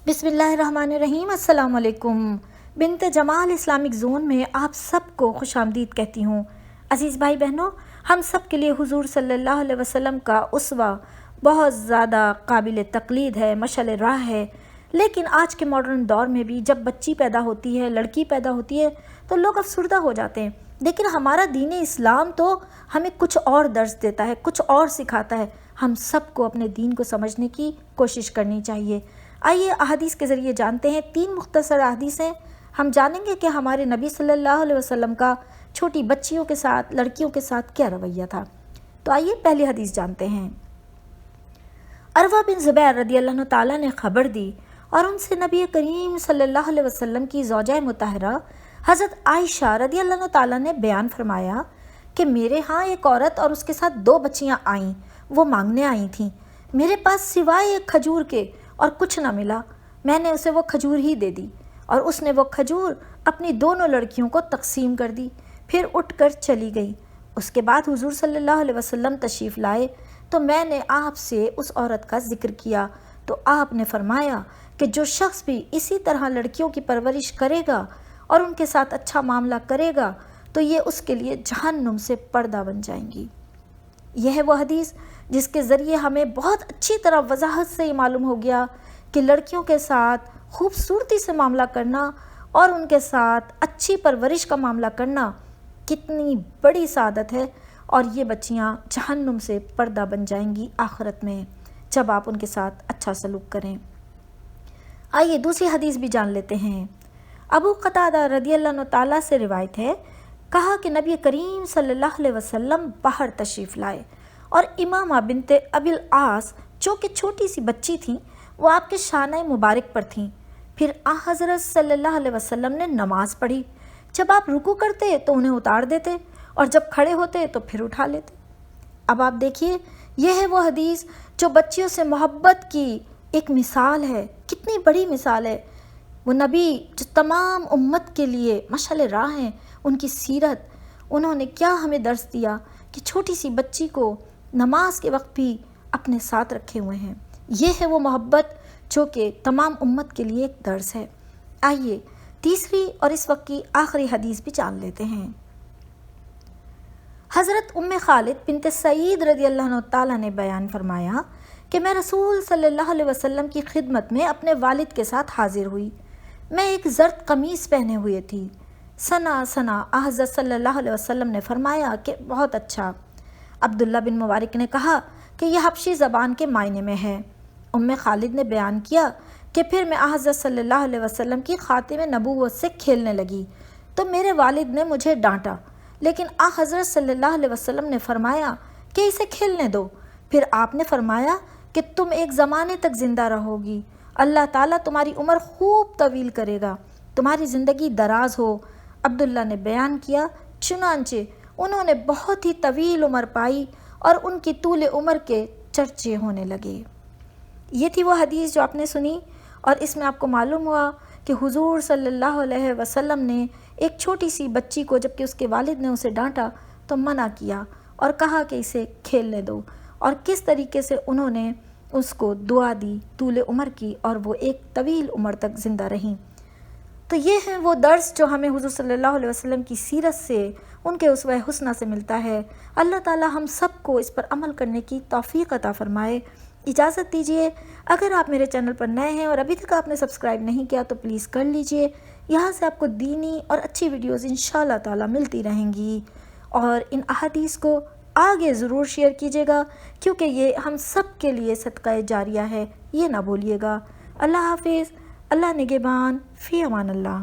बिस्मिल्लाहिर्रहमानिर्रहीम। अस्सलाम वालेकुम। बिनते जमाल इस्लामिक ज़ोन में आप सबको खुश आमदीद कहती हूँ। अज़ीज़ भाई बहनों, हम सब के लिए हुज़ूर सल्लल्लाहु अलैहि वसल्लम का उसवा बहुत ज़्यादा काबिल तक़लीद है, मशअल राह है। लेकिन आज के मॉडर्न दौर में भी जब बच्ची पैदा होती है, लड़की पैदा होती है, तो लोग अफसुर्दा हो जाते हैं। लेकिन हमारा दीन इस्लाम तो हमें कुछ और दर्स देता है, कुछ और सिखाता है। हम सबको अपने दीन को समझने की कोशिश करनी चाहिए। आइए अहादीस के ज़रिए जानते हैं। 3 मुख्तसर अहादीसें हम जानेंगे कि हमारे नबी सल्लल्लाहु अलैहि वसल्लम का छोटी बच्चियों के साथ, लड़कियों के साथ क्या रवैया था। तो आइए पहली हदीस जानते हैं। अरवा बिन ज़ुबैर रदियल्लाहु ताला ने खबर दी और उनसे नबी करीम सल्लल्लाहु अलैहि वसल्लम की ज़ौजा मुतहरा हज़रत आयशा रदियल्लाहु ताला ने बयान फरमाया कि मेरे यहाँ एक औरत और उसके साथ 2 बच्चियाँ आईं। वो मांगने आई थीं। मेरे पास सिवाय एक खजूर के और कुछ ना मिला। मैंने उसे वो खजूर ही दे दी और उसने वो खजूर अपनी दोनों लड़कियों को तकसीम कर दी, फिर उठकर चली गई। उसके बाद हुजूर सल्लल्लाहु अलैहि वसल्लम तशरीफ़ लाए तो मैंने आपसे उस औरत का ज़िक्र किया तो आपने फरमाया कि जो शख्स भी इसी तरह लड़कियों की परवरिश करेगा और उनके साथ अच्छा मामला करेगा तो ये उसके लिए जहन्नुम से पर्दा बन जाएंगी। यह है वो हदीस जिसके ज़रिए हमें बहुत अच्छी तरह वजाहत से ये मालूम हो गया कि लड़कियों के साथ खूबसूरती से मामला करना और उनके साथ अच्छी परवरिश का मामला करना कितनी बड़ी सादत है, और ये बच्चियाँ जहन्नुम से पर्दा बन जाएंगी आखिरत में जब आप उनके साथ अच्छा सलूक करें। आइए दूसरी हदीस भी जान लेते हैं। अबू क़तादा रदियल्लाहु ताला से रिवायत है, कहा कि नबी करीम सल्लल्लाहु अलैहि वसल्लम बाहर तशरीफ़ लाए और इमामा बिनते अबिल आस जो कि छोटी सी बच्ची थीं, वो आपके शाने मुबारक पर थीं। फिर हज़रत सल्लल्लाहु अलैहि वसल्लम ने नमाज़ पढ़ी। जब आप रुकू करते तो उन्हें उतार देते और जब खड़े होते तो फिर उठा लेते। अब आप देखिए, यह है वो हदीस जो बच्चियों से मोहब्बत की एक मिसाल है। कितनी बड़ी मिसाल है। वो नबी जो तमाम उम्मत के लिए मशाल राह हैं, उनकी सीरत, उन्होंने क्या हमें दर्स दिया कि छोटी सी बच्ची को नमाज के वक्त भी अपने साथ रखे हुए हैं। ये है वो मोहब्बत जो कि तमाम उम्मत के लिए एक दर्स है। आइए तीसरी और इस वक्त की आखिरी हदीस भी जान लेते हैं। हज़रत उम्मे खालिद बिनते सईद रदियल्लाहु ताला ने बयान फरमाया कि मैं रसूल सल्लल्लाहु अलैहि वसल्लम की खिदमत में अपने वालिद के साथ हाजिर हुई। मैं एक ज़र्द कमीज़ पहने हुए थी। सना हज़रत सल्लल्लाहु अलैहि वसल्लम ने फरमाया कि बहुत अच्छा। अब्दुल्ला बिन मुबारक ने कहा कि यह हबशी ज़बान के मायने में है। उम्मे खालिद ने बयान किया कि फिर मैं हज़रत सल्लल्लाहु अलैहि वसल्लम की खातिमे नबूवत से खेलने लगी तो मेरे वालिद ने मुझे डांटा, लेकिन हज़रत सल्लल्लाहु अलैहि वसल्लम ने फरमाया कि इसे खेलने दो। फिर आपने फरमाया कि तुम एक ज़माने तक ज़िंदा रहोगी, अल्लाह ताला तुम्हारी उम्र खूब तवील करेगा, तुम्हारी ज़िंदगी दराज हो। अब्दुल्ला ने बयान किया, चुनांचे उन्होंने बहुत ही तवील उम्र पाई और उनकी तूले उम्र के चर्चे होने लगे। ये थी वो हदीस जो आपने सुनी, और इसमें आपको मालूम हुआ कि हुजूर सल्लल्लाहु अलैहि वसल्लम ने एक छोटी सी बच्ची को, जबकि उसके वालिद ने उसे डांटा, तो मना किया और कहा कि इसे खेलने दो, और किस तरीके से उन्होंने उसको दुआ दी, तूले उम्र की, और वो एक तवील उम्र तक ज़िंदा रहीं। तो ये हैं वो दर्स जो हमें हुज़ूर सल्लल्लाहु अलैहि वसल्लम की सीरत से, उनके उसवा हुस्ना से मिलता है। अल्लाह ताला हम सबको इस पर अमल करने की तौफीक अता फ़रमाए। इजाज़त दीजिए। अगर आप मेरे चैनल पर नए हैं और अभी तक आपने सब्सक्राइब नहीं किया तो प्लीज़ कर लीजिए। यहाँ से आपको दीनी और अच्छी वीडियोज़ इंशाअल्लाह ताला मिलती रहेंगी, और इन अहादीस को आगे ज़रूर शेयर कीजिएगा क्योंकि ये हम सब के लिए सदका जारिया है, ये ना भूलिएगा। अल्लाह हाफिज़। अल्लाह निगहबान। फ़ी अमान अल्लाह।